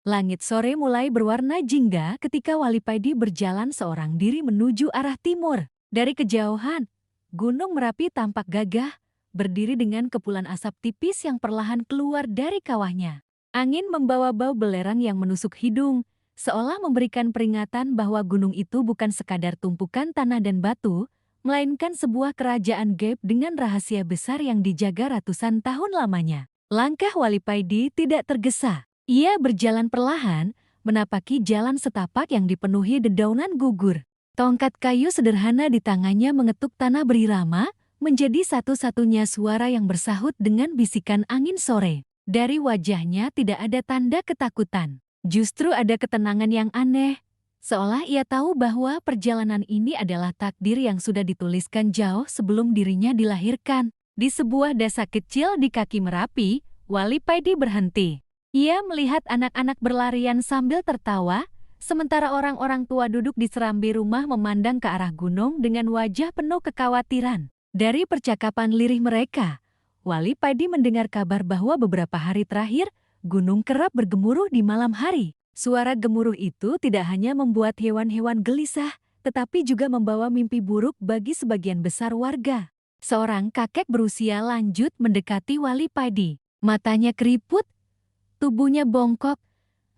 Langit sore mulai berwarna jingga ketika Wali Paidi berjalan seorang diri menuju arah timur. Dari kejauhan, Gunung Merapi tampak gagah, berdiri dengan kepulan asap tipis yang perlahan keluar dari kawahnya. Angin membawa bau belerang yang menusuk hidung, seolah memberikan peringatan bahwa gunung itu bukan sekadar tumpukan tanah dan batu, melainkan sebuah kerajaan gaib dengan rahasia besar yang dijaga ratusan tahun lamanya. Langkah Wali Paidi tidak tergesa. Ia berjalan perlahan, menapaki jalan setapak yang dipenuhi dedaunan gugur. Tongkat kayu sederhana di tangannya mengetuk tanah berirama, menjadi satu-satunya suara yang bersahut dengan bisikan angin sore. Dari wajahnya tidak ada tanda ketakutan. Justru ada ketenangan yang aneh, seolah ia tahu bahwa perjalanan ini adalah takdir yang sudah dituliskan jauh sebelum dirinya dilahirkan. Di sebuah desa kecil di kaki Merapi, Wali Paidi berhenti. Ia melihat anak-anak berlarian sambil tertawa, sementara orang-orang tua duduk di serambi rumah memandang ke arah gunung dengan wajah penuh kekhawatiran. Dari percakapan lirih mereka, Wali Paidi mendengar kabar bahwa beberapa hari terakhir, gunung kerap bergemuruh di malam hari. Suara gemuruh itu tidak hanya membuat hewan-hewan gelisah, tetapi juga membawa mimpi buruk bagi sebagian besar warga. Seorang kakek berusia lanjut mendekati Wali Paidi. Matanya keriput, tubuhnya bongkok,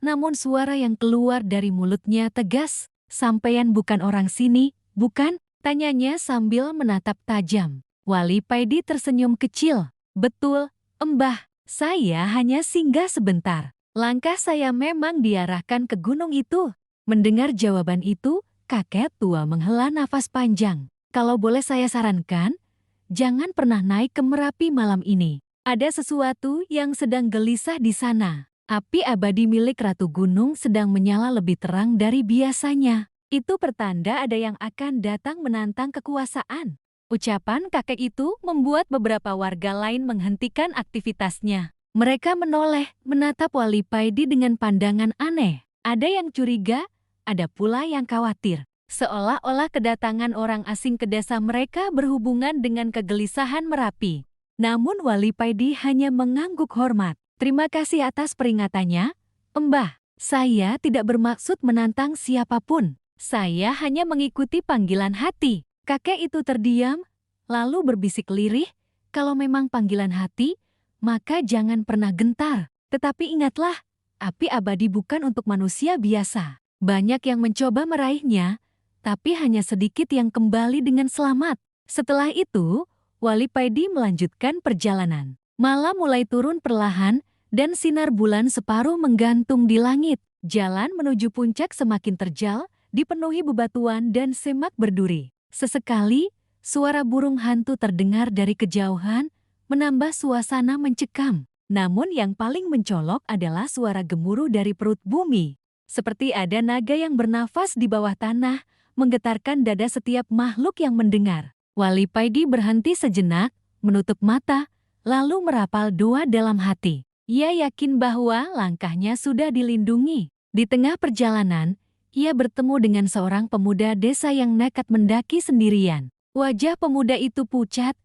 namun suara yang keluar dari mulutnya tegas. "Sampeyan bukan orang sini, bukan?" tanyanya sambil menatap tajam. Wali Paidi tersenyum kecil. "Betul, Mbah, saya hanya singgah sebentar. Langkah saya memang diarahkan ke gunung itu." Mendengar jawaban itu, kakek tua menghela nafas panjang. "Kalau boleh saya sarankan, jangan pernah naik ke Merapi malam ini. Ada sesuatu yang sedang gelisah di sana. Api abadi milik Ratu Gunung sedang menyala lebih terang dari biasanya. Itu pertanda ada yang akan datang menantang kekuasaan." Ucapan kakek itu membuat beberapa warga lain menghentikan aktivitasnya. Mereka menoleh, menatap Wali Paidi dengan pandangan aneh. Ada yang curiga, ada pula yang khawatir. Seolah-olah kedatangan orang asing ke desa mereka berhubungan dengan kegelisahan Merapi. Namun Wali Paidi hanya mengangguk hormat. "Terima kasih atas peringatannya, Mbah. Saya tidak bermaksud menantang siapapun. Saya hanya mengikuti panggilan hati." Kakek itu terdiam, lalu berbisik lirih, "Kalau memang panggilan hati, maka jangan pernah gentar. Tetapi ingatlah, api abadi bukan untuk manusia biasa. Banyak yang mencoba meraihnya, tapi hanya sedikit yang kembali dengan selamat." Setelah itu, Wali Paidi melanjutkan perjalanan. Malam mulai turun perlahan, dan sinar bulan separuh menggantung di langit. Jalan menuju puncak semakin terjal, dipenuhi bebatuan dan semak berduri. Sesekali, suara burung hantu terdengar dari kejauhan, menambah suasana mencekam. Namun yang paling mencolok adalah suara gemuruh dari perut bumi. Seperti ada naga yang bernafas di bawah tanah, menggetarkan dada setiap makhluk yang mendengar. Wali Paidi berhenti sejenak, menutup mata, lalu merapal doa dalam hati. Ia yakin bahwa langkahnya sudah dilindungi. Di tengah perjalanan, ia bertemu dengan seorang pemuda desa yang nekat mendaki sendirian. Wajah pemuda itu pucat,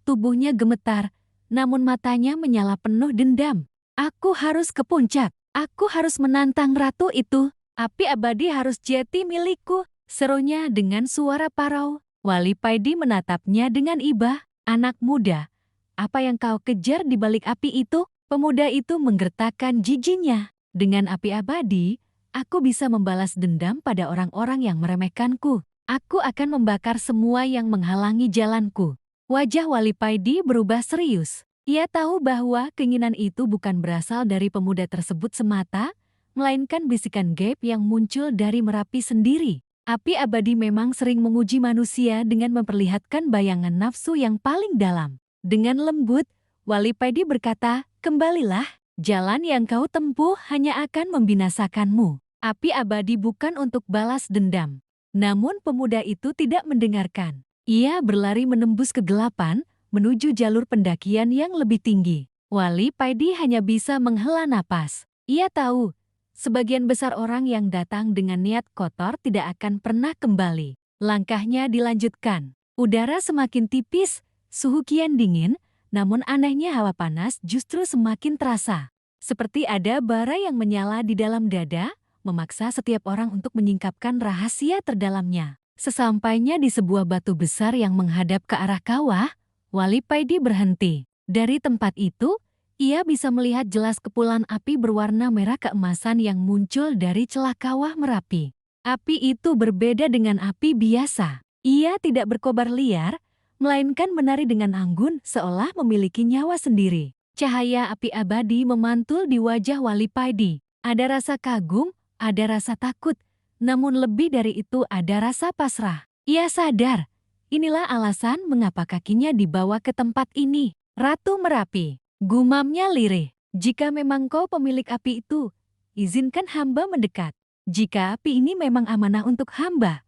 tubuhnya gemetar, namun matanya menyala penuh dendam. "Aku harus ke puncak. Aku harus menantang ratu itu. Api abadi harus jadi milikku," serunya dengan suara parau. Wali Paidi menatapnya dengan iba. "Anak muda, apa yang kau kejar di balik api itu?" Pemuda itu menggertakkan giginya. "Dengan api abadi, aku bisa membalas dendam pada orang-orang yang meremehkanku. Aku akan membakar semua yang menghalangi jalanku." Wajah Wali Paidi berubah serius. Ia tahu bahwa keinginan itu bukan berasal dari pemuda tersebut semata, melainkan bisikan gaib yang muncul dari Merapi sendiri. Api abadi memang sering menguji manusia dengan memperlihatkan bayangan nafsu yang paling dalam. Dengan lembut, Wali Paidi berkata, "Kembalilah, jalan yang kau tempuh hanya akan membinasakanmu. Api abadi bukan untuk balas dendam." Namun pemuda itu tidak mendengarkan. Ia berlari menembus kegelapan, menuju jalur pendakian yang lebih tinggi. Wali Paidi hanya bisa menghela napas. Ia tahu, sebagian besar orang yang datang dengan niat kotor tidak akan pernah kembali. Langkahnya dilanjutkan. Udara semakin tipis, suhu kian dingin, namun anehnya hawa panas justru semakin terasa. Seperti ada bara yang menyala di dalam dada, memaksa setiap orang untuk menyingkapkan rahasia terdalamnya. Sesampainya di sebuah batu besar yang menghadap ke arah kawah, Wali Paidi berhenti. Dari tempat itu, ia bisa melihat jelas kepulan api berwarna merah keemasan yang muncul dari celah kawah Merapi. Api itu berbeda dengan api biasa. Ia tidak berkobar liar, melainkan menari dengan anggun seolah memiliki nyawa sendiri. Cahaya api abadi memantul di wajah Wali Paidi. Ada rasa kagum, ada rasa takut, namun lebih dari itu ada rasa pasrah. Ia sadar, inilah alasan mengapa kakinya dibawa ke tempat ini. Ratu Merapi, gumamnya lirih. Jika memang kau pemilik api itu, izinkan hamba mendekat. Jika api ini memang amanah untuk hamba,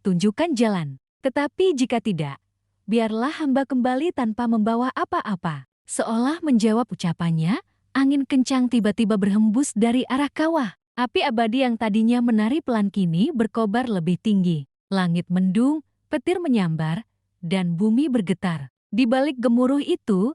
tunjukkan jalan. Tetapi jika tidak, biarlah hamba kembali tanpa membawa apa-apa. Seolah menjawab ucapannya, angin kencang tiba-tiba berhembus dari arah kawah. Api abadi yang tadinya menari pelan kini berkobar lebih tinggi. Langit mendung, petir menyambar, dan bumi bergetar. Di balik gemuruh itu,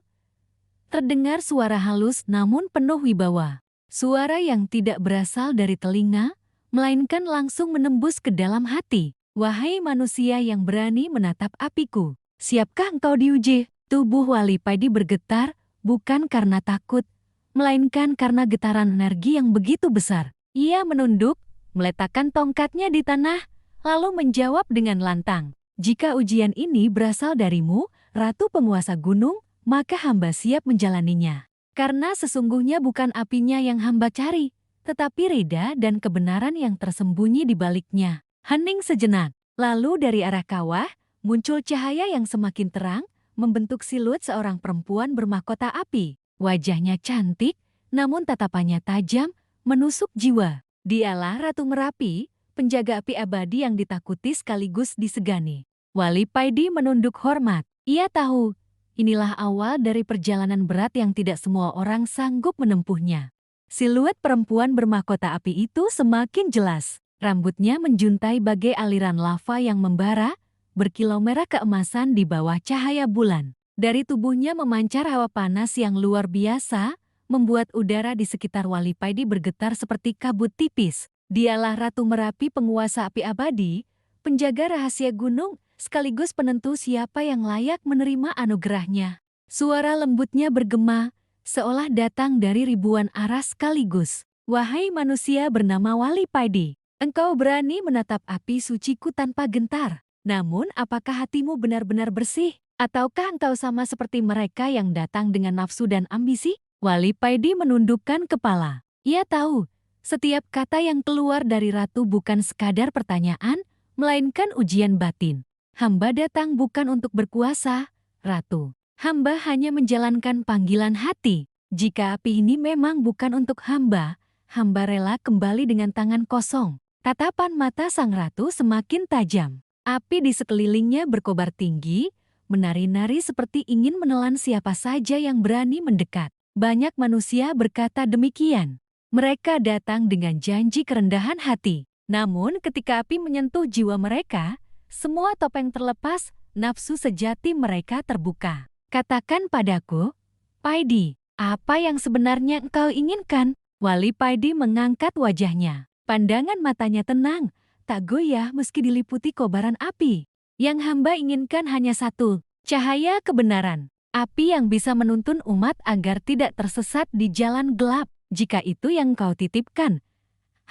terdengar suara halus namun penuh wibawa. Suara yang tidak berasal dari telinga, melainkan langsung menembus ke dalam hati. Wahai manusia yang berani menatap apiku, siapkah engkau diuji? Tubuh Wali Paidi bergetar, bukan karena takut, melainkan karena getaran energi yang begitu besar. Ia menunduk, meletakkan tongkatnya di tanah, lalu menjawab dengan lantang. Jika ujian ini berasal darimu, Ratu Penguasa Gunung, maka hamba siap menjalaninya. Karena sesungguhnya bukan apinya yang hamba cari, tetapi reda dan kebenaran yang tersembunyi di baliknya. Hening sejenak, lalu dari arah kawah, muncul cahaya yang semakin terang, membentuk siluet seorang perempuan bermahkota api. Wajahnya cantik, namun tatapannya tajam, menusuk jiwa. Dialah Ratu Merapi, penjaga api abadi yang ditakuti sekaligus disegani. Wali Paidi menunduk hormat. Ia tahu, inilah awal dari perjalanan berat yang tidak semua orang sanggup menempuhnya. Siluet perempuan bermahkota api itu semakin jelas. Rambutnya menjuntai bagai aliran lava yang membara, berkilau merah keemasan di bawah cahaya bulan. Dari tubuhnya memancar hawa panas yang luar biasa, membuat udara di sekitar Wali Paidi bergetar seperti kabut tipis. Dialah Ratu Merapi, penguasa api abadi, penjaga rahasia gunung, sekaligus penentu siapa yang layak menerima anugerahnya. Suara lembutnya bergema, seolah datang dari ribuan arah sekaligus. Wahai manusia bernama Wali Paidi, engkau berani menatap api suciku tanpa gentar. Namun apakah hatimu benar-benar bersih? Ataukah engkau sama seperti mereka yang datang dengan nafsu dan ambisi? Wali Paidi menundukkan kepala. Ia tahu, setiap kata yang keluar dari Ratu bukan sekadar pertanyaan, melainkan ujian batin. Hamba datang bukan untuk berkuasa, Ratu. Hamba hanya menjalankan panggilan hati. Jika api ini memang bukan untuk hamba, hamba rela kembali dengan tangan kosong. Tatapan mata sang ratu semakin tajam. Api di sekelilingnya berkobar tinggi, menari-nari seperti ingin menelan siapa saja yang berani mendekat. Banyak manusia berkata demikian. Mereka datang dengan janji kerendahan hati. Namun ketika api menyentuh jiwa mereka, semua topeng terlepas, nafsu sejati mereka terbuka. Katakan padaku, Paidi, apa yang sebenarnya engkau inginkan? Wali Paidi mengangkat wajahnya. Pandangan matanya tenang, tak goyah meski diliputi kobaran api. Yang hamba inginkan hanya satu, cahaya kebenaran. Api yang bisa menuntun umat agar tidak tersesat di jalan gelap. Jika itu yang kau titipkan,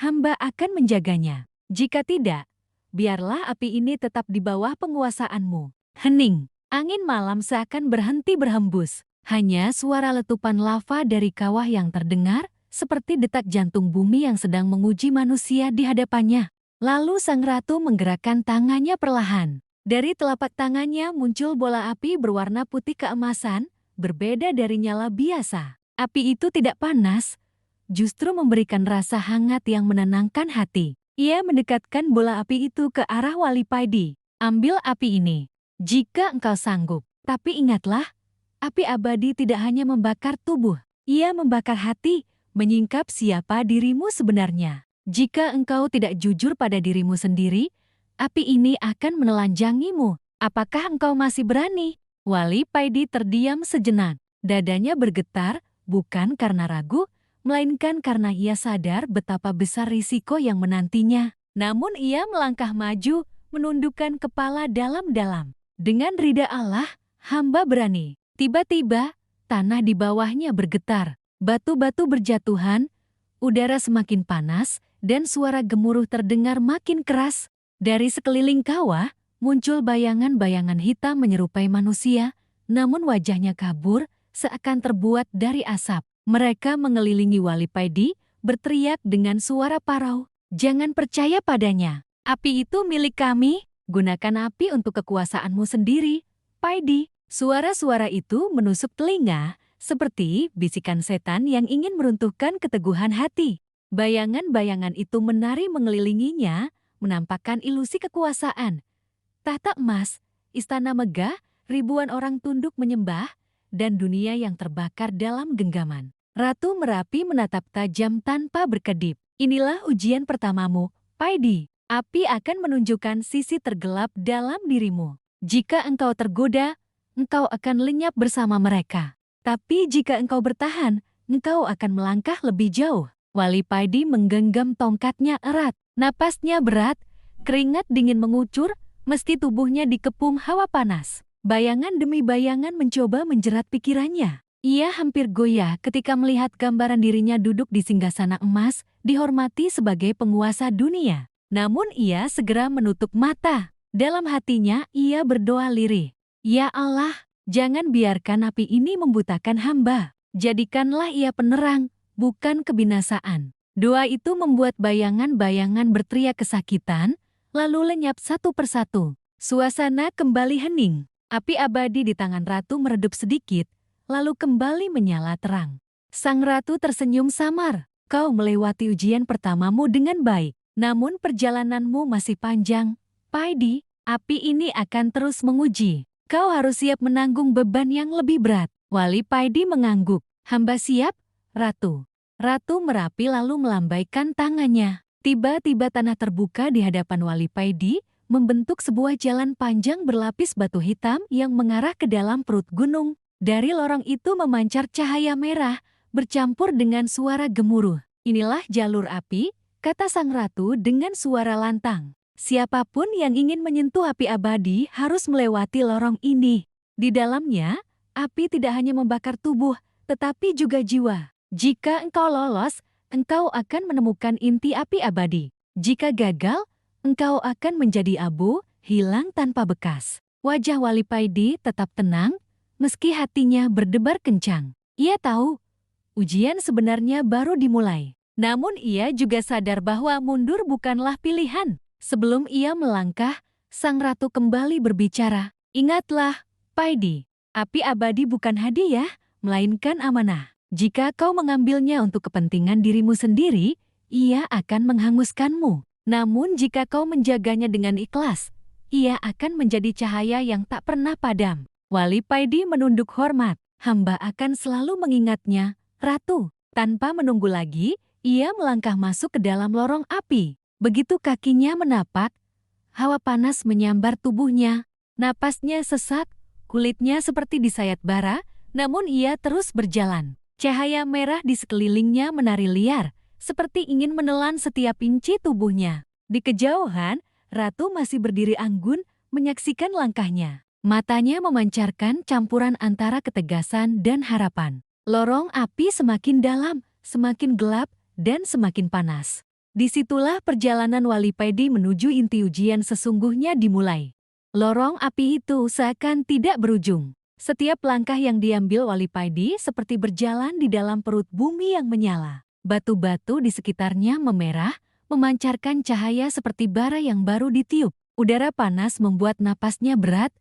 hamba akan menjaganya. Jika tidak, biarlah api ini tetap di bawah penguasaanmu. Hening. Angin malam seakan berhenti berhembus. Hanya suara letupan lava dari kawah yang terdengar, seperti detak jantung bumi yang sedang menguji manusia di hadapannya. Lalu sang ratu menggerakkan tangannya perlahan. Dari telapak tangannya muncul bola api berwarna putih keemasan, berbeda dari nyala biasa. Api itu tidak panas, justru memberikan rasa hangat yang menenangkan hati. Ia mendekatkan bola api itu ke arah Wali Paidi. Ambil api ini, jika engkau sanggup. Tapi ingatlah, api abadi tidak hanya membakar tubuh, ia membakar hati, menyingkap siapa dirimu sebenarnya. Jika engkau tidak jujur pada dirimu sendiri, api ini akan menelanjangimu. Apakah engkau masih berani? Wali Paidi terdiam sejenak. Dadanya bergetar, bukan karena ragu, melainkan karena ia sadar betapa besar risiko yang menantinya. Namun ia melangkah maju, menundukkan kepala dalam-dalam. Dengan ridha Allah, hamba berani. Tiba-tiba, tanah di bawahnya bergetar. Batu-batu berjatuhan, udara semakin panas, dan suara gemuruh terdengar makin keras. Dari sekeliling kawah, muncul bayangan-bayangan hitam menyerupai manusia, namun wajahnya kabur, seakan terbuat dari asap. Mereka mengelilingi Wali Paidi, berteriak dengan suara parau, "Jangan percaya padanya. Api itu milik kami, gunakan api untuk kekuasaanmu sendiri, Paidi." Suara-suara itu menusuk telinga, seperti bisikan setan yang ingin meruntuhkan keteguhan hati. Bayangan-bayangan itu menari mengelilinginya, menampakkan ilusi kekuasaan. Tahta emas, istana megah, ribuan orang tunduk menyembah, dan dunia yang terbakar dalam genggaman. Ratu Merapi menatap tajam tanpa berkedip. "Inilah ujian pertamamu, Paidi. Api akan menunjukkan sisi tergelap dalam dirimu. Jika engkau tergoda, engkau akan lenyap bersama mereka. Tapi jika engkau bertahan, engkau akan melangkah lebih jauh." Wali Paidi menggenggam tongkatnya erat. Napasnya berat, keringat dingin mengucur, meski tubuhnya dikepung hawa panas. Bayangan demi bayangan mencoba menjerat pikirannya. Ia hampir goyah ketika melihat gambaran dirinya duduk di singgasana emas, dihormati sebagai penguasa dunia. Namun ia segera menutup mata. Dalam hatinya ia berdoa lirih. "Ya Allah, jangan biarkan api ini membutakan hamba. Jadikanlah ia penerang, bukan kebinasaan." Doa itu membuat bayangan-bayangan berteriak kesakitan, lalu lenyap satu persatu. Suasana kembali hening. Api abadi di tangan ratu meredup sedikit, lalu kembali menyala terang. Sang ratu tersenyum samar. "Kau melewati ujian pertamamu dengan baik, namun perjalananmu masih panjang, Paidi. Api ini akan terus menguji. Kau harus siap menanggung beban yang lebih berat." Wali Paidi mengangguk. "Hamba siap, Ratu." Ratu Merapi lalu melambaikan tangannya. Tiba-tiba tanah terbuka di hadapan Wali Paidi, membentuk sebuah jalan panjang berlapis batu hitam yang mengarah ke dalam perut gunung. Dari lorong itu memancar cahaya merah, bercampur dengan suara gemuruh. "Inilah jalur api," kata sang ratu dengan suara lantang. "Siapapun yang ingin menyentuh api abadi harus melewati lorong ini. Di dalamnya, api tidak hanya membakar tubuh, tetapi juga jiwa. Jika engkau lolos, engkau akan menemukan inti api abadi. Jika gagal, engkau akan menjadi abu, hilang tanpa bekas." Wajah Wali Paidi tetap tenang, meski hatinya berdebar kencang. Ia tahu, ujian sebenarnya baru dimulai. Namun ia juga sadar bahwa mundur bukanlah pilihan. Sebelum ia melangkah, sang ratu kembali berbicara. "Ingatlah, Paidi, api abadi bukan hadiah, melainkan amanah. Jika kau mengambilnya untuk kepentingan dirimu sendiri, ia akan menghanguskanmu. Namun jika kau menjaganya dengan ikhlas, ia akan menjadi cahaya yang tak pernah padam." Wali Paidi menunduk hormat. "Hamba akan selalu mengingatnya, Ratu." Tanpa menunggu lagi, ia melangkah masuk ke dalam lorong api. Begitu kakinya menapak, hawa panas menyambar tubuhnya. Napasnya sesak, kulitnya seperti disayat bara, namun ia terus berjalan. Cahaya merah di sekelilingnya menari liar, seperti ingin menelan setiap inci tubuhnya. Di kejauhan, ratu masih berdiri anggun, menyaksikan langkahnya. Matanya memancarkan campuran antara ketegasan dan harapan. Lorong api semakin dalam, semakin gelap, dan semakin panas. Disitulah perjalanan Wali Paidi menuju inti ujian sesungguhnya dimulai. Lorong api itu seakan tidak berujung. Setiap langkah yang diambil Wali Paidi seperti berjalan di dalam perut bumi yang menyala. Batu-batu di sekitarnya memerah, memancarkan cahaya seperti bara yang baru ditiup. Udara panas membuat napasnya berat,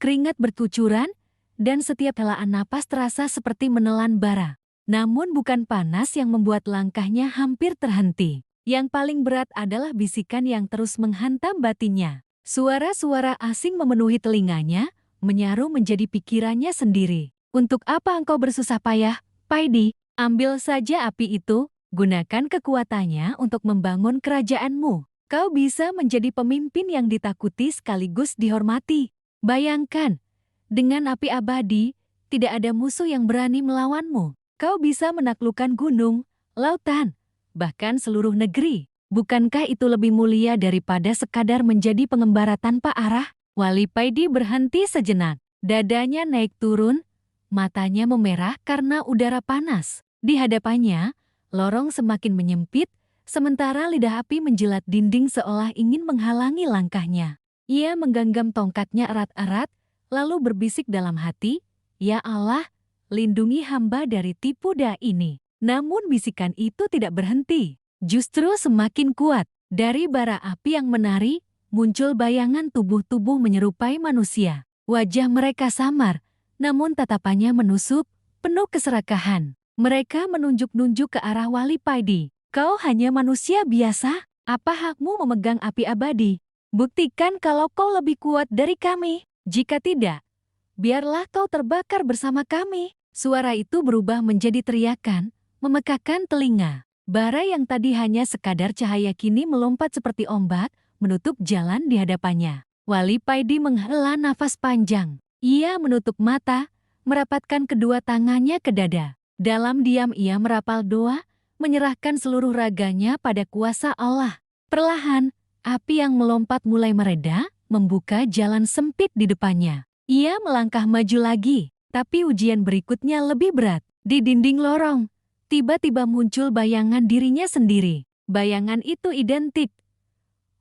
keringat berkucuran, dan setiap helaan napas terasa seperti menelan bara. Namun bukan panas yang membuat langkahnya hampir terhenti. Yang paling berat adalah bisikan yang terus menghantam batinnya. Suara-suara asing memenuhi telinganya, menyaru menjadi pikirannya sendiri. "Untuk apa engkau bersusah payah, Paidi? Ambil saja api itu, gunakan kekuatannya untuk membangun kerajaanmu. Kau bisa menjadi pemimpin yang ditakuti sekaligus dihormati. Bayangkan, dengan api abadi, tidak ada musuh yang berani melawanmu. Kau bisa menaklukkan gunung, lautan, bahkan seluruh negeri. Bukankah itu lebih mulia daripada sekadar menjadi pengembara tanpa arah? Wali Paidi berhenti sejenak. Dadanya naik turun, matanya memerah karena udara panas. Di hadapannya, lorong semakin menyempit, sementara lidah api menjilat dinding seolah ingin menghalangi langkahnya. Ia menggenggam tongkatnya erat-erat, lalu berbisik dalam hati, "Ya Allah, lindungi hamba dari tipu daya ini." Namun bisikan itu tidak berhenti. Justru semakin kuat. Dari bara api yang menari, muncul bayangan tubuh-tubuh menyerupai manusia. Wajah mereka samar, namun tatapannya menusuk, penuh keserakahan. Mereka menunjuk-nunjuk ke arah Wali Paidi. "Kau hanya manusia biasa? Apa hakmu memegang api abadi? Buktikan kalau kau lebih kuat dari kami. Jika tidak, biarlah kau terbakar bersama kami." Suara itu berubah menjadi teriakan, memekakkan telinga. Bara yang tadi hanya sekadar cahaya kini melompat seperti ombak, menutup jalan di hadapannya. Wali Paidi menghela nafas panjang. Ia menutup mata, merapatkan kedua tangannya ke dada. Dalam diam ia merapal doa, menyerahkan seluruh raganya pada kuasa Allah. Perlahan, api yang melompat mulai mereda, membuka jalan sempit di depannya. Ia melangkah maju lagi, tapi ujian berikutnya lebih berat. Di dinding lorong, tiba-tiba muncul bayangan dirinya sendiri. Bayangan itu identik.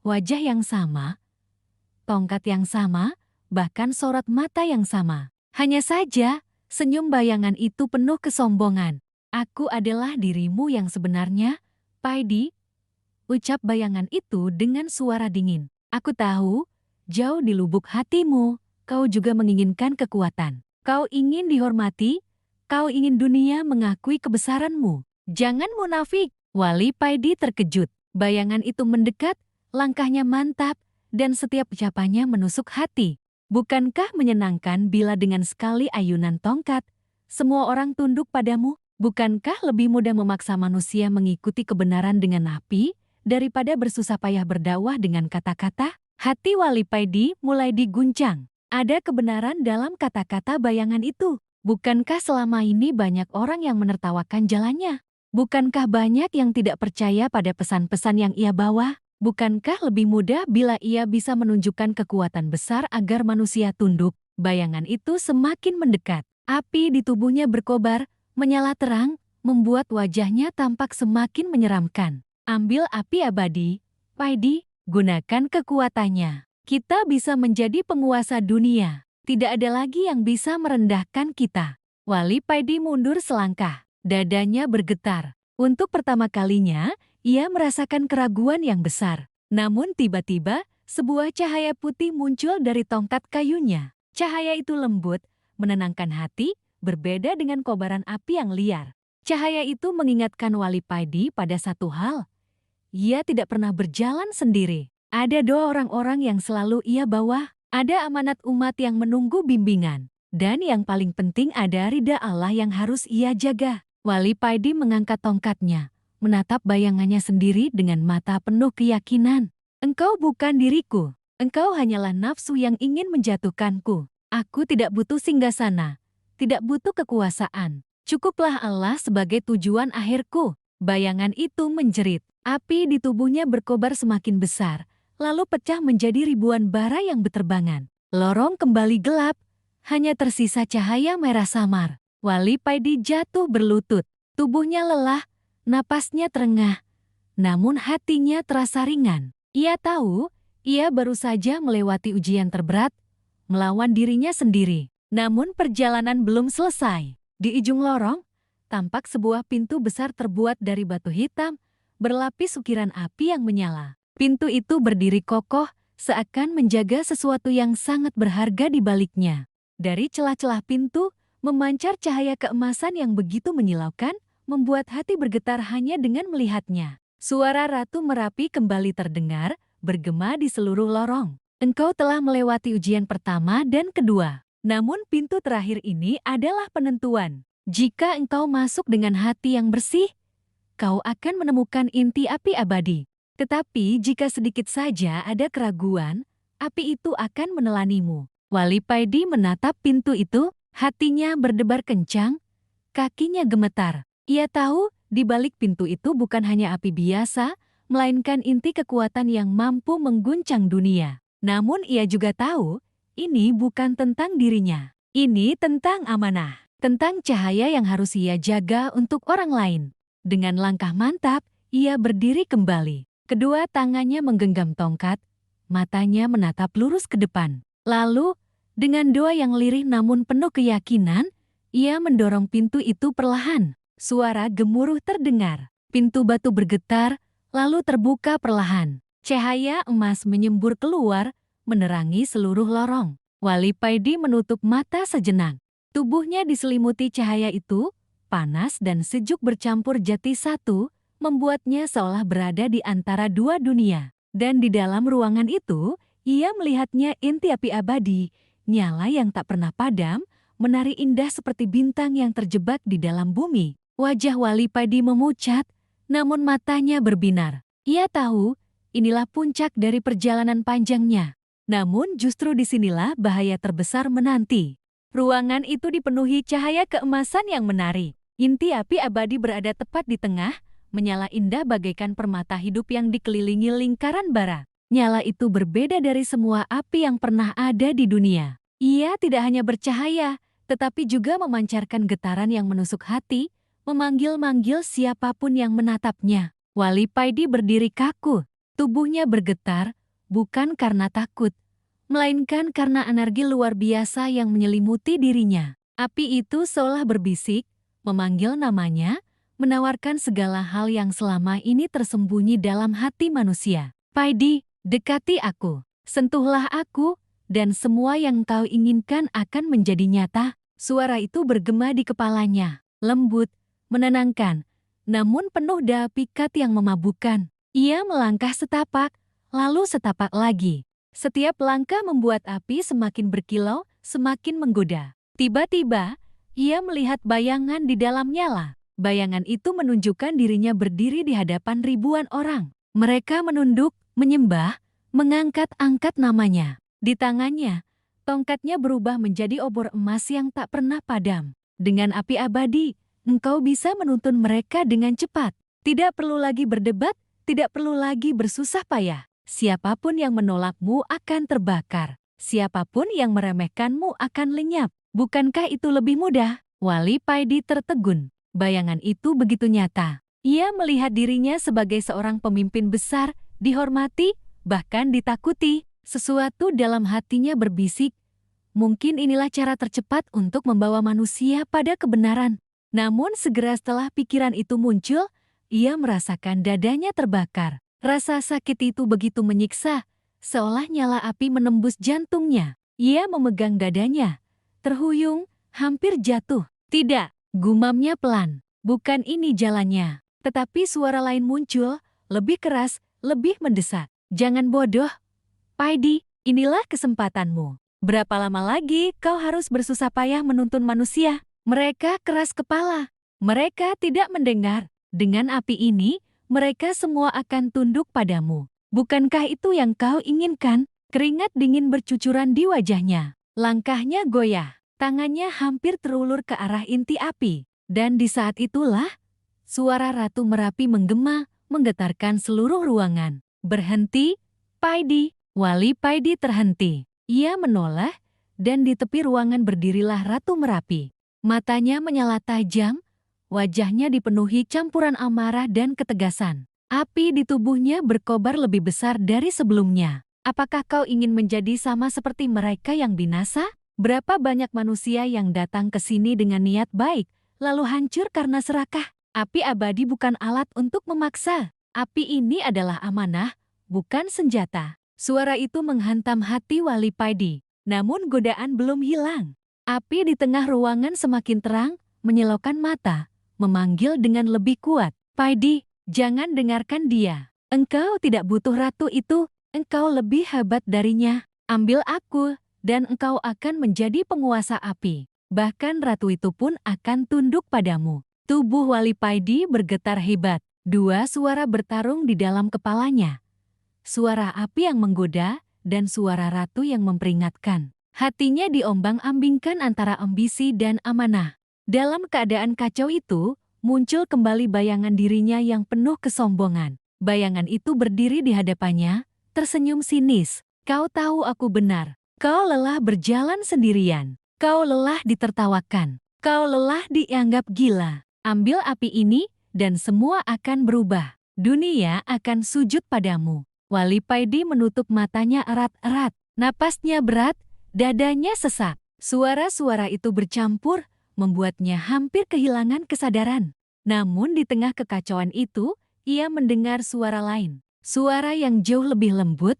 Wajah yang sama, tongkat yang sama, bahkan sorot mata yang sama. Hanya saja, senyum bayangan itu penuh kesombongan. "Aku adalah dirimu yang sebenarnya, Paidi," ucap bayangan itu dengan suara dingin. "Aku tahu, jauh di lubuk hatimu, kau juga menginginkan kekuatan. Kau ingin dihormati, kau ingin dunia mengakui kebesaranmu. Jangan munafik." Wali Paidi terkejut. Bayangan itu mendekat, langkahnya mantap, dan setiap ucapannya menusuk hati. "Bukankah menyenangkan bila dengan sekali ayunan tongkat, semua orang tunduk padamu? Bukankah lebih mudah memaksa manusia mengikuti kebenaran dengan api, daripada bersusah payah berdakwah dengan kata-kata?" Hati Wali Paidi mulai diguncang. Ada kebenaran dalam kata-kata bayangan itu. Bukankah selama ini banyak orang yang menertawakan jalannya? Bukankah banyak yang tidak percaya pada pesan-pesan yang ia bawa? Bukankah lebih mudah bila ia bisa menunjukkan kekuatan besar agar manusia tunduk? Bayangan itu semakin mendekat. Api di tubuhnya berkobar, menyala terang, membuat wajahnya tampak semakin menyeramkan. "Ambil api abadi, Paidi, gunakan kekuatannya. Kita bisa menjadi penguasa dunia. Tidak ada lagi yang bisa merendahkan kita." Wali Paidi mundur selangkah. Dadanya bergetar. Untuk pertama kalinya, ia merasakan keraguan yang besar. Namun tiba-tiba, sebuah cahaya putih muncul dari tongkat kayunya. Cahaya itu lembut, menenangkan hati, berbeda dengan kobaran api yang liar. Cahaya itu mengingatkan Wali Paidi pada satu hal. Ia tidak pernah berjalan sendiri. Ada dua orang-orang yang selalu ia bawa. Ada amanat umat yang menunggu bimbingan. Dan yang paling penting ada ridha Allah yang harus ia jaga. Wali Paidi mengangkat tongkatnya, menatap bayangannya sendiri dengan mata penuh keyakinan. "Engkau bukan diriku. Engkau hanyalah nafsu yang ingin menjatuhkanku. Aku tidak butuh singgasana, tidak butuh kekuasaan. Cukuplah Allah sebagai tujuan akhirku." Bayangan itu menjerit. Api di tubuhnya berkobar semakin besar, lalu pecah menjadi ribuan bara yang berterbangan. Lorong kembali gelap, hanya tersisa cahaya merah samar. Wali Paidi jatuh berlutut. Tubuhnya lelah, napasnya terengah, namun hatinya terasa ringan. Ia tahu, ia baru saja melewati ujian terberat, melawan dirinya sendiri. Namun perjalanan belum selesai. Di ujung lorong, tampak sebuah pintu besar terbuat dari batu hitam, berlapis ukiran api yang menyala. Pintu itu berdiri kokoh, seakan menjaga sesuatu yang sangat berharga di baliknya. Dari celah-celah pintu, memancar cahaya keemasan yang begitu menyilaukan, membuat hati bergetar hanya dengan melihatnya. Suara Ratu Merapi kembali terdengar, bergema di seluruh lorong. "Engkau telah melewati ujian pertama dan kedua. Namun pintu terakhir ini adalah penentuan. Jika engkau masuk dengan hati yang bersih, kau akan menemukan inti api abadi. Tetapi jika sedikit saja ada keraguan, api itu akan menelanimu." Wali Paidi menatap pintu itu, hatinya berdebar kencang, kakinya gemetar. Ia tahu Di balik pintu itu bukan hanya api biasa, melainkan inti kekuatan yang mampu mengguncang dunia. Namun ia juga tahu, ini bukan tentang dirinya. Ini tentang amanah, tentang cahaya yang harus ia jaga untuk orang lain. Dengan langkah mantap, ia berdiri kembali. Kedua tangannya menggenggam tongkat, matanya menatap lurus ke depan. Lalu, dengan doa yang lirih namun penuh keyakinan, ia mendorong pintu itu perlahan. Suara gemuruh terdengar. Pintu batu bergetar, lalu terbuka perlahan. Cahaya emas menyembur keluar, menerangi seluruh lorong. Wali Paidi menutup mata sejenak. Tubuhnya diselimuti cahaya itu, panas dan sejuk bercampur jadi satu, membuatnya seolah berada di antara dua dunia. Dan di dalam ruangan itu, ia melihatnya inti api abadi, nyala yang tak pernah padam, menari indah seperti bintang yang terjebak di dalam bumi. Wajah Wali Paidi memucat, namun matanya berbinar. Ia tahu, inilah puncak dari perjalanan panjangnya. Namun justru disinilah bahaya terbesar menanti. Ruangan itu dipenuhi cahaya keemasan yang menari. Inti api abadi berada tepat di tengah, menyala indah bagaikan permata hidup yang dikelilingi lingkaran bara. Nyala itu berbeda dari semua api yang pernah ada di dunia. Ia tidak hanya bercahaya, tetapi juga memancarkan getaran yang menusuk hati, memanggil-manggil siapapun yang menatapnya. Wali Paidi berdiri kaku, tubuhnya bergetar, bukan karena takut, melainkan karena energi luar biasa yang menyelimuti dirinya. Api itu seolah berbisik, memanggil namanya, menawarkan segala hal yang selama ini tersembunyi dalam hati manusia. Paidi, dekati aku, sentuhlah aku, dan semua yang kau inginkan akan menjadi nyata. Suara itu bergema di kepalanya, lembut, menenangkan, namun penuh daya pikat yang memabukkan. Ia melangkah setapak, lalu setapak lagi. Setiap langkah membuat api semakin berkilau, semakin menggoda. Tiba-tiba, ia melihat bayangan di dalam nyala. Bayangan itu menunjukkan dirinya berdiri di hadapan ribuan orang. Mereka menunduk, menyembah, mengangkat-angkat namanya. Di tangannya, tongkatnya berubah menjadi obor emas yang tak pernah padam. Dengan api abadi, engkau bisa menuntun mereka dengan cepat. Tidak perlu lagi berdebat, tidak perlu lagi bersusah payah. Siapapun yang menolakmu akan terbakar. Siapapun yang meremehkanmu akan lenyap. Bukankah itu lebih mudah? Wali Paidi tertegun. Bayangan itu begitu nyata. Ia melihat dirinya sebagai seorang pemimpin besar, dihormati, bahkan ditakuti. Sesuatu dalam hatinya berbisik, mungkin inilah cara tercepat untuk membawa manusia pada kebenaran. Namun segera setelah pikiran itu muncul, ia merasakan dadanya terbakar. Rasa sakit itu begitu menyiksa, seolah nyala api menembus jantungnya. Ia memegang dadanya, terhuyung, hampir jatuh. Tidak, gumamnya pelan. Bukan ini jalannya. Tetapi suara lain muncul, lebih keras, lebih mendesak. Jangan bodoh, Paidi, inilah kesempatanmu. Berapa lama lagi kau harus bersusah payah menuntun manusia? Mereka keras kepala. Mereka tidak mendengar. Dengan api ini, mereka semua akan tunduk padamu. Bukankah itu yang kau inginkan? Keringat dingin bercucuran di wajahnya. Langkahnya goyah. Tangannya hampir terulur ke arah inti api. Dan di saat itulah, suara Ratu Merapi menggema, menggetarkan seluruh ruangan. Berhenti, Paidi. Wali Paidi terhenti. Ia menoleh, dan di tepi ruangan berdirilah Ratu Merapi. Matanya menyala tajam, wajahnya dipenuhi campuran amarah dan ketegasan. Api di tubuhnya berkobar lebih besar dari sebelumnya. Apakah kau ingin menjadi sama seperti mereka yang binasa? Berapa banyak manusia yang datang ke sini dengan niat baik, lalu hancur karena serakah? Api abadi bukan alat untuk memaksa. Api ini adalah amanah, bukan senjata. Suara itu menghantam hati Wali Paidi, namun godaan belum hilang. Api di tengah ruangan semakin terang, menyilaukan mata, memanggil dengan lebih kuat. Paidi, jangan dengarkan dia. Engkau tidak butuh ratu itu, engkau lebih hebat darinya. Ambil aku, dan engkau akan menjadi penguasa api. Bahkan ratu itu pun akan tunduk padamu. Tubuh Wali Paidi bergetar hebat. Dua suara bertarung di dalam kepalanya. Suara api yang menggoda, dan suara ratu yang memperingatkan. Hatinya diombang-ambingkan antara ambisi dan amanah. Dalam keadaan kacau itu, muncul kembali bayangan dirinya yang penuh kesombongan. Bayangan itu berdiri di hadapannya, tersenyum sinis. Kau tahu aku benar. Kau lelah berjalan sendirian. Kau lelah ditertawakan. Kau lelah dianggap gila. Ambil api ini dan semua akan berubah. Dunia akan sujud padamu. Wali Paidi menutup matanya erat-erat. Napasnya berat, dadanya sesak. Suara-suara itu bercampur, membuatnya hampir kehilangan kesadaran. Namun di tengah kekacauan itu, ia mendengar suara lain. Suara yang jauh lebih lembut,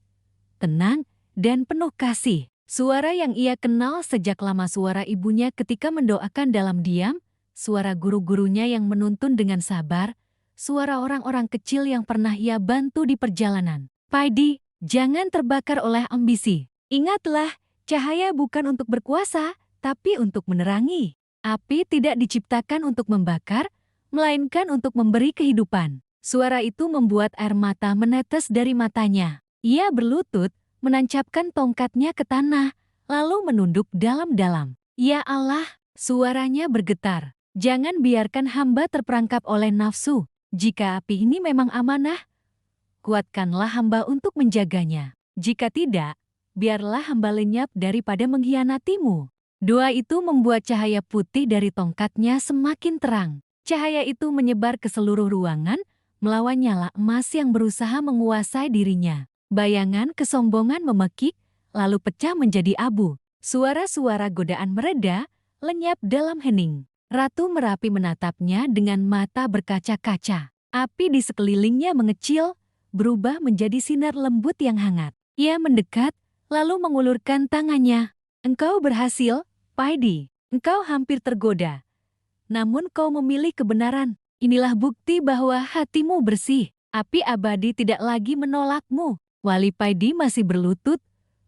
tenang, dan penuh kasih. Suara yang ia kenal sejak lama, suara ibunya ketika mendoakan dalam diam, suara guru-gurunya yang menuntun dengan sabar, suara orang-orang kecil yang pernah ia bantu di perjalanan. Paidi, jangan terbakar oleh ambisi. Ingatlah, cahaya bukan untuk berkuasa, tapi untuk menerangi. Api tidak diciptakan untuk membakar, melainkan untuk memberi kehidupan. Suara itu membuat air mata menetes dari matanya. Ia berlutut, menancapkan tongkatnya ke tanah, lalu menunduk dalam-dalam. Ya Allah, suaranya bergetar. Jangan biarkan hamba terperangkap oleh nafsu. Jika api ini memang amanah, kuatkanlah hamba untuk menjaganya. Jika tidak, biarlah hamba lenyap daripada mengkhianatimu. Doa itu membuat cahaya putih dari tongkatnya semakin terang. Cahaya itu menyebar ke seluruh ruangan, melawan nyala emas yang berusaha menguasai dirinya. Bayangan kesombongan memekik, lalu pecah menjadi abu. Suara-suara godaan mereda, lenyap dalam hening. Ratu Merapi menatapnya dengan mata berkaca-kaca. Api di sekelilingnya mengecil, berubah menjadi sinar lembut yang hangat. Ia mendekat, lalu mengulurkan tangannya. Engkau berhasil, Paidi. Engkau hampir tergoda. Namun kau memilih kebenaran. Inilah bukti bahwa hatimu bersih. Api abadi tidak lagi menolakmu. Wali Paidi masih berlutut,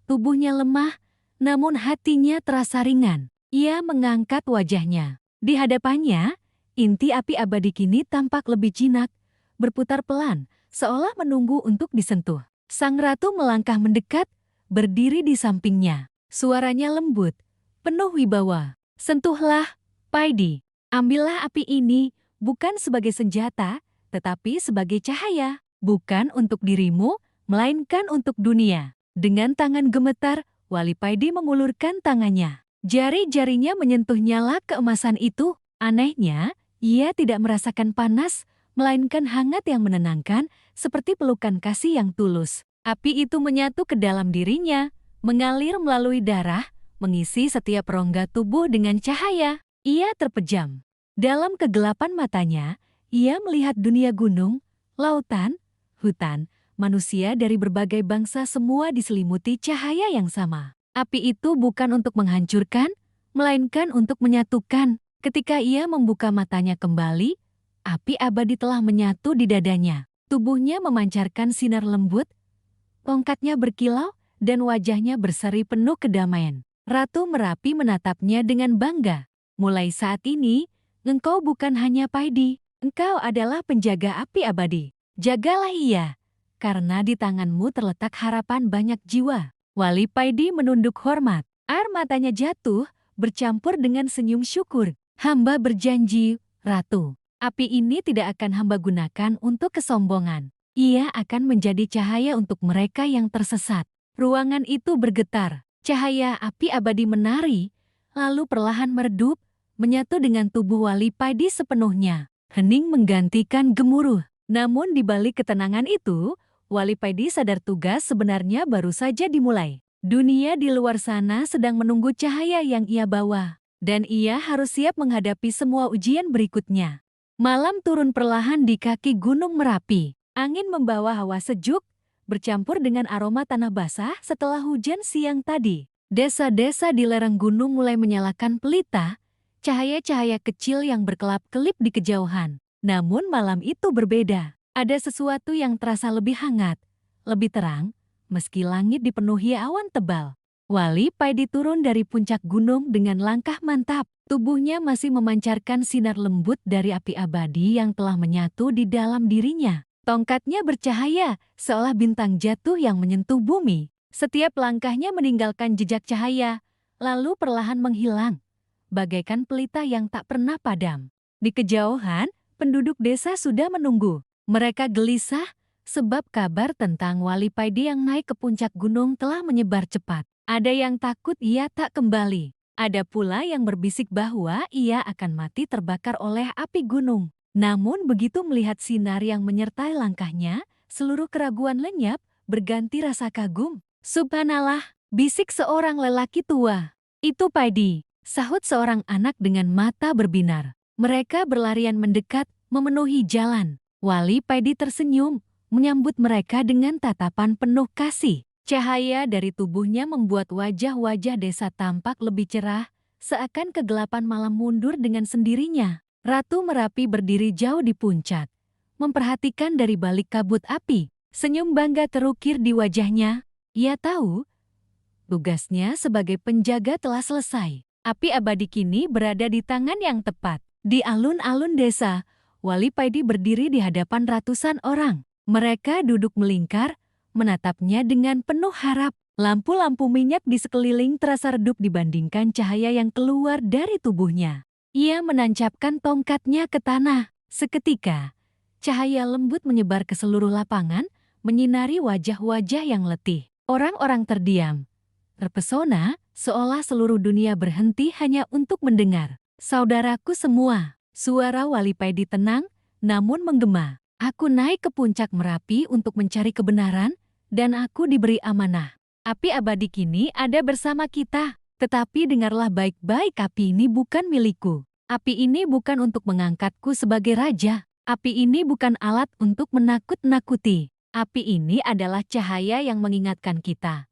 tubuhnya lemah, namun hatinya terasa ringan. Ia mengangkat wajahnya. Di hadapannya, inti api abadi kini tampak lebih jinak, berputar pelan, seolah menunggu untuk disentuh. Sang ratu melangkah mendekat, berdiri di sampingnya. Suaranya lembut, penuh wibawa. Sentuhlah, Paidi. Ambillah api ini, bukan sebagai senjata, tetapi sebagai cahaya. Bukan untuk dirimu, melainkan untuk dunia. Dengan tangan gemetar, Wali Paidi mengulurkan tangannya. Jari-jarinya menyentuh nyala keemasan itu. Anehnya, ia tidak merasakan panas, melainkan hangat yang menenangkan, seperti pelukan kasih yang tulus. Api itu menyatu ke dalam dirinya, mengalir melalui darah, mengisi setiap rongga tubuh dengan cahaya. Ia terpejam. Dalam kegelapan matanya, ia melihat dunia gunung, lautan, hutan, manusia dari berbagai bangsa, semua diselimuti cahaya yang sama. Api itu bukan untuk menghancurkan, melainkan untuk menyatukan. Ketika ia membuka matanya kembali, api abadi telah menyatu di dadanya. Tubuhnya memancarkan sinar lembut, tongkatnya berkilau, dan wajahnya berseri penuh kedamaian. Ratu Merapi menatapnya dengan bangga. Mulai saat ini, engkau bukan hanya Paidi, engkau adalah penjaga api abadi. Jagalah ia, karena di tanganmu terletak harapan banyak jiwa. Wali Paidi menunduk hormat. Air matanya jatuh, bercampur dengan senyum syukur. Hamba berjanji, Ratu, api ini tidak akan hamba gunakan untuk kesombongan. Ia akan menjadi cahaya untuk mereka yang tersesat. Ruangan itu bergetar. Cahaya api abadi menari, lalu perlahan meredup, menyatu dengan tubuh Wali Paidi sepenuhnya. Hening menggantikan gemuruh. Namun di balik ketenangan itu, Wali Paidi sadar tugas sebenarnya baru saja dimulai. Dunia di luar sana sedang menunggu cahaya yang ia bawa, dan ia harus siap menghadapi semua ujian berikutnya. Malam turun perlahan di kaki Gunung Merapi. Angin membawa hawa sejuk, bercampur dengan aroma tanah basah setelah hujan siang tadi. Desa-desa di lereng gunung mulai menyalakan pelita, cahaya-cahaya kecil yang berkelap-kelip di kejauhan. Namun malam itu berbeda. Ada sesuatu yang terasa lebih hangat, lebih terang, meski langit dipenuhi awan tebal. Wali Paidi turun dari puncak gunung dengan langkah mantap. Tubuhnya masih memancarkan sinar lembut dari api abadi yang telah menyatu di dalam dirinya. Tongkatnya bercahaya, seolah bintang jatuh yang menyentuh bumi. Setiap langkahnya meninggalkan jejak cahaya, lalu perlahan menghilang, bagaikan pelita yang tak pernah padam. Di kejauhan, penduduk desa sudah menunggu. Mereka gelisah sebab kabar tentang Wali Paidi yang naik ke puncak gunung telah menyebar cepat. Ada yang takut ia tak kembali. Ada pula yang berbisik bahwa ia akan mati terbakar oleh api gunung. Namun begitu melihat sinar yang menyertai langkahnya, seluruh keraguan lenyap, berganti rasa kagum. Subhanallah, bisik seorang lelaki tua. Itu Paidi, sahut seorang anak dengan mata berbinar. Mereka berlarian mendekat, memenuhi jalan. Wali Paidi tersenyum, menyambut mereka dengan tatapan penuh kasih. Cahaya dari tubuhnya membuat wajah-wajah desa tampak lebih cerah, seakan kegelapan malam mundur dengan sendirinya. Ratu Merapi berdiri jauh di puncak, memperhatikan dari balik kabut api. Senyum bangga terukir di wajahnya. Ia tahu, tugasnya sebagai penjaga telah selesai. Api abadi kini berada di tangan yang tepat. Di alun-alun desa, Wali Paidi berdiri di hadapan ratusan orang. Mereka duduk melingkar, menatapnya dengan penuh harap. Lampu-lampu minyak di sekeliling terasa redup dibandingkan cahaya yang keluar dari tubuhnya. Ia menancapkan tongkatnya ke tanah. Seketika, cahaya lembut menyebar ke seluruh lapangan, menyinari wajah-wajah yang letih. Orang-orang terdiam, terpesona, seolah seluruh dunia berhenti hanya untuk mendengar. Saudaraku semua, suara Wali Paidi tenang, namun menggema. Aku naik ke puncak Merapi untuk mencari kebenaran, dan aku diberi amanah. Api abadi kini ada bersama kita. Tetapi dengarlah baik-baik, api ini bukan milikku. Api ini bukan untuk mengangkatku sebagai raja. Api ini bukan alat untuk menakut-nakuti. Api ini adalah cahaya yang mengingatkan kita.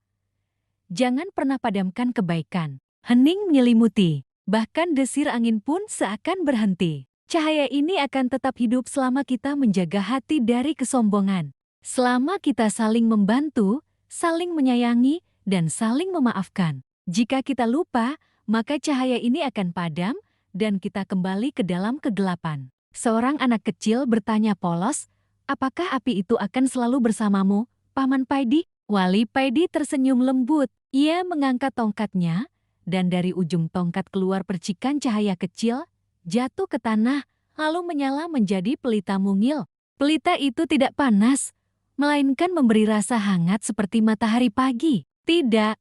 Jangan pernah padamkan kebaikan. Hening menyelimuti, bahkan desir angin pun seakan berhenti. Cahaya ini akan tetap hidup selama kita menjaga hati dari kesombongan. Selama kita saling membantu, saling menyayangi, dan saling memaafkan. Jika kita lupa, maka cahaya ini akan padam, dan kita kembali ke dalam kegelapan. Seorang anak kecil bertanya polos, apakah api itu akan selalu bersamamu, Paman Paidi? Wali Paidi tersenyum lembut. Ia mengangkat tongkatnya, dan dari ujung tongkat keluar percikan cahaya kecil, jatuh ke tanah, lalu menyala menjadi pelita mungil. Pelita itu tidak panas, melainkan memberi rasa hangat seperti matahari pagi. Tidak.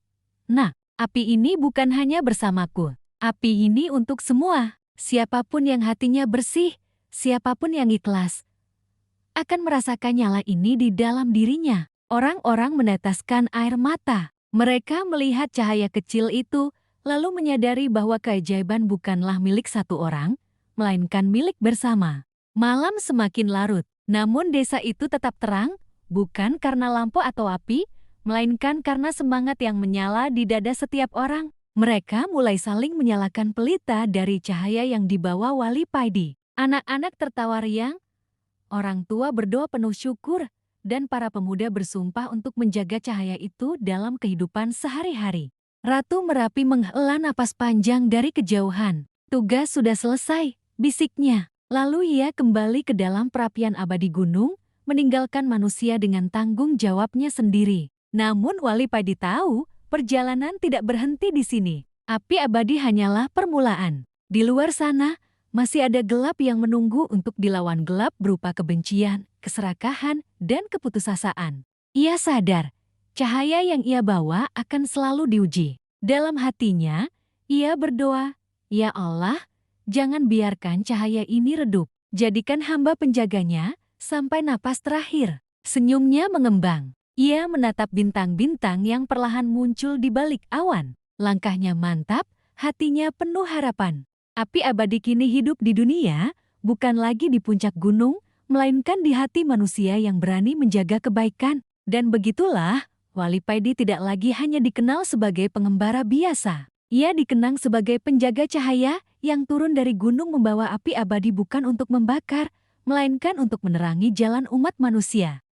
Nah, api ini bukan hanya bersamaku. Api ini untuk semua. Siapapun yang hatinya bersih, siapapun yang ikhlas, akan merasakan nyala ini di dalam dirinya. Orang-orang meneteskan air mata. Mereka melihat cahaya kecil itu, lalu menyadari bahwa keajaiban bukanlah milik satu orang, melainkan milik bersama. Malam semakin larut, namun desa itu tetap terang, bukan karena lampu atau api, melainkan karena semangat yang menyala di dada setiap orang. Mereka mulai saling menyalakan pelita dari cahaya yang dibawa Wali Paidi. Anak-anak tertawa riang, orang tua berdoa penuh syukur, dan para pemuda bersumpah untuk menjaga cahaya itu dalam kehidupan sehari-hari. Ratu Merapi menghela napas panjang dari kejauhan. Tugas sudah selesai, bisiknya. Lalu ia kembali ke dalam perapian abadi gunung, meninggalkan manusia dengan tanggung jawabnya sendiri. Namun Wali Paidi tahu, perjalanan tidak berhenti di sini. Api abadi hanyalah permulaan. Di luar sana, masih ada gelap yang menunggu untuk dilawan gelap berupa kebencian, keserakahan, dan keputusasaan. Ia sadar, cahaya yang ia bawa akan selalu diuji. Dalam hatinya, ia berdoa, "Ya Allah, jangan biarkan cahaya ini redup. Jadikan hamba penjaganya sampai napas terakhir." Senyumnya mengembang. Ia menatap bintang-bintang yang perlahan muncul di balik awan. Langkahnya mantap, hatinya penuh harapan. Api abadi kini hidup di dunia, bukan lagi di puncak gunung, melainkan di hati manusia yang berani menjaga kebaikan. Dan begitulah, Wali Paidi tidak lagi hanya dikenal sebagai pengembara biasa. Ia dikenang sebagai penjaga cahaya yang turun dari gunung membawa api abadi bukan untuk membakar, melainkan untuk menerangi jalan umat manusia.